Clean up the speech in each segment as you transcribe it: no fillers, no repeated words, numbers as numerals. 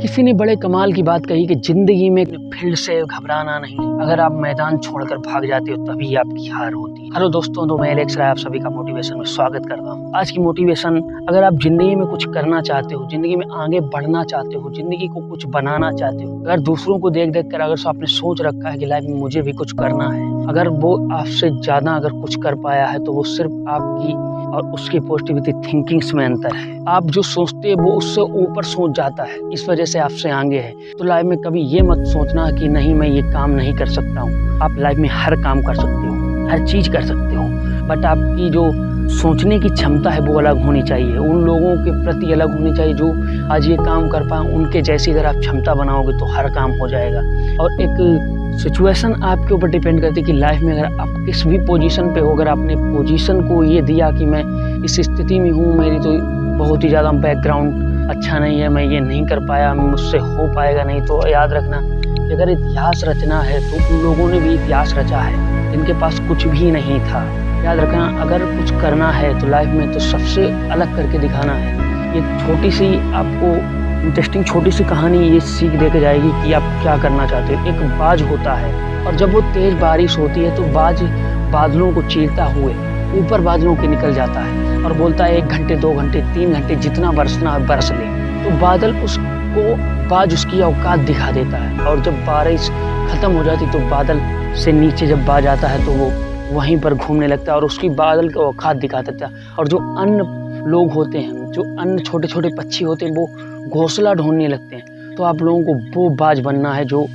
किसी ने बड़े कमाल की बात कही कि जिंदगी में फील्ड से घबराना नहीं, अगर आप मैदान छोड़कर भाग जाते हो तभी आपकी हार होती है। हेलो दोस्तों, तो मैं एलेक्स राय आप सभी का मोटिवेशन में स्वागत करता हूँ। आज की मोटिवेशन, अगर आप जिंदगी में कुछ करना चाहते हो, जिंदगी में आगे बढ़ना चाहते हो, जिंदगी को कुछ बनाना चाहते हो, अगर दूसरों को देख देख कर अगर आपने सोच रखा है कि लाइफ में मुझे भी कुछ करना है, अगर वो आपसे ज्यादा अगर कुछ कर पाया है तो वो सिर्फ आपकी और उसकी पॉजिटिविटी थिंकिंग्स में अंतर है। आप जो सोचते हैं वो उससे ऊपर सोच जाता है, इस वजह से आपसे आगे है। तो लाइफ में कभी ये मत सोचना कि नहीं मैं ये काम नहीं कर सकता हूँ। आप लाइफ में हर काम कर सकते हो, हर चीज कर सकते हो, बट आपकी जो सोचने की क्षमता है वो अलग होनी चाहिए, उन लोगों के प्रति अलग होनी चाहिए जो आज ये काम कर पाए। उनके जैसी अगर आप क्षमता बनाओगे तो हर काम हो जाएगा। और एक सिचुएशन आपके ऊपर डिपेंड करती है कि लाइफ में अगर आप किस भी पोजीशन पे हो, अगर आपने पोजीशन को ये दिया कि मैं इस स्थिति में हूँ, मेरी तो बहुत ही ज़्यादा बैकग्राउंड अच्छा नहीं है, मैं ये नहीं कर पाया, मुझसे हो पाएगा नहीं, तो याद रखना कि अगर इतिहास रचना है तो उन लोगों ने भी इतिहास रचा है जिनके पास कुछ भी नहीं था। याद रखना, अगर कुछ करना है तो लाइफ में तो सबसे अलग करके दिखाना है। ये छोटी सी आपको इंटरेस्टिंग छोटी सी कहानी ये सीख दे के जाएगी कि आप क्या करना चाहते हो। एक बाज होता है और जब वो तेज बारिश होती है तो बाज बादलों को चीरता हुए ऊपर बादलों के निकल जाता है और बोलता है 1 घंटे 2 घंटे 3 घंटे जितना बरसना है बरस ले। तो बादल उसको बाज उसकी औकात दिखा देता है, और जब बारिश खत्म हो जाती तो बादल से नीचे जब बाज आता है तो वो वहीं पर घूमने लगता है और उसकी बादल की औकात दिखा देता है। और जो अन्य लोग होते हैं, जो अन्य छोटे छोटे पक्षी होते हैं, वो घोंसला ढूंढने लगते हैं। तो आप लोगों को वो बाज बनना है जो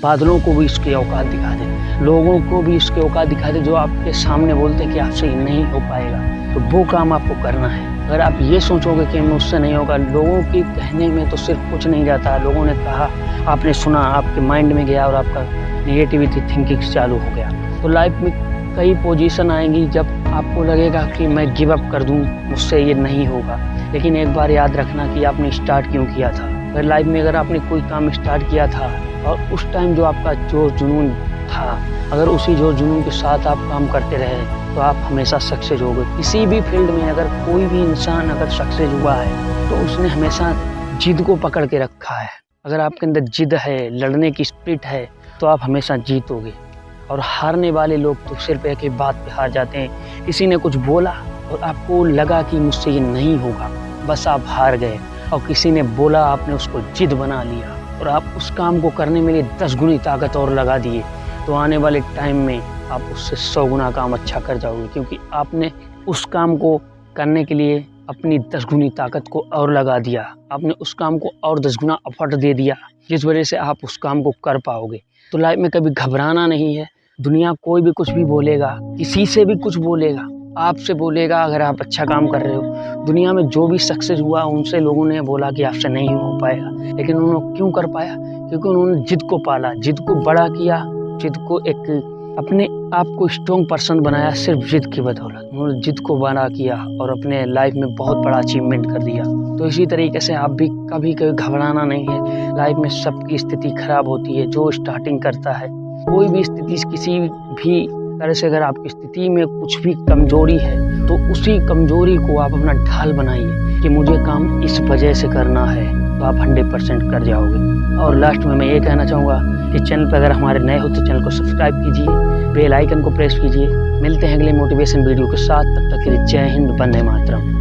बादलों को भी इसकी औकात दिखा दे, लोगों को भी इसकी औकात दिखा दे, जो आपके सामने बोलते हैं कि आपसे ये नहीं हो पाएगा, तो वो काम आपको करना है। अगर आप ये सोचोगे कि मुझसे नहीं होगा, लोगों के कहने में तो सिर्फ कुछ नहीं जाता। लोगों ने कहा, आपने सुना, आपके माइंड में गया और आपका नेगेटिविटी थिंकिंग चालू हो गया। तो लाइफ में कई पोजीशन आएंगी जब आपको लगेगा कि मैं गिव अप कर दूं, मुझसे ये नहीं होगा, लेकिन एक बार याद रखना कि आपने स्टार्ट क्यों किया था। अगर लाइफ में अगर आपने कोई काम स्टार्ट किया था और उस टाइम जो आपका जोर जुनून था, अगर उसी जोर जुनून के साथ आप काम करते रहे तो आप हमेशा सक्सेस होगे। किसी भी फील्ड में अगर कोई भी इंसान अगर सक्सेस हुआ है तो उसने हमेशा जिद को पकड़ के रखा है। अगर आपके अंदर जिद है, लड़ने की स्पिरिट है, तो आप हमेशा जीतोगे। और हारने वाले लोग तो सिर्फ एक ही बात पे हार जाते हैं, किसी ने कुछ बोला और आपको लगा कि मुझसे ये नहीं होगा, बस आप हार गए। और किसी ने बोला, आपने उसको जिद बना लिया और आप उस काम को करने में लिए 10 गुनी ताकत और लगा दिए, तो आने वाले टाइम में आप उससे 100 गुना काम अच्छा कर जाओगे, क्योंकि आपने उस काम को करने के लिए अपनी 10 गुनी ताकत को और लगा दिया, आपने उस काम को और 10 गुना एफर्ट दे दिया, जिस वजह से आप उस काम को कर पाओगे। तो लाइफ में कभी घबराना नहीं है। दुनिया कोई भी कुछ भी बोलेगा, किसी से भी कुछ बोलेगा, आपसे बोलेगा अगर आप अच्छा काम कर रहे हो। दुनिया में जो भी सक्सेस हुआ उनसे लोगों ने बोला कि आपसे नहीं हो पाएगा, लेकिन उन्होंने क्यों कर पाया? क्योंकि उन्होंने जिद को पाला, जिद को बड़ा किया, जिद को एक अपने आप को स्ट्रॉन्ग पर्सन बनाया सिर्फ जिद की बदौलत। उन्होंने जिद को बड़ा किया और अपने लाइफ में बहुत बड़ा अचीवमेंट कर दिया। तो इसी तरीके से आप भी कभी घबराना नहीं है। लाइफ में सबकी स्थिति खराब होती है। जो स्टार्टिंग करता है, कोई भी स्थिति किसी भी तरह से अगर आपकी स्थिति में कुछ भी कमजोरी है तो उसी कमजोरी को आप अपना ढाल बनाइए कि मुझे काम इस वजह से करना है, तो आप 100% कर जाओगे। और लास्ट में मैं ये कहना चाहूँगा कि चैनल पर अगर हमारे नए हो तो चैनल को सब्सक्राइब कीजिए, बेल आइकन को प्रेस कीजिए। मिलते हैं अगले मोटिवेशन वीडियो के साथ, तब तक के लिए जय हिंद, वंदे मातरम।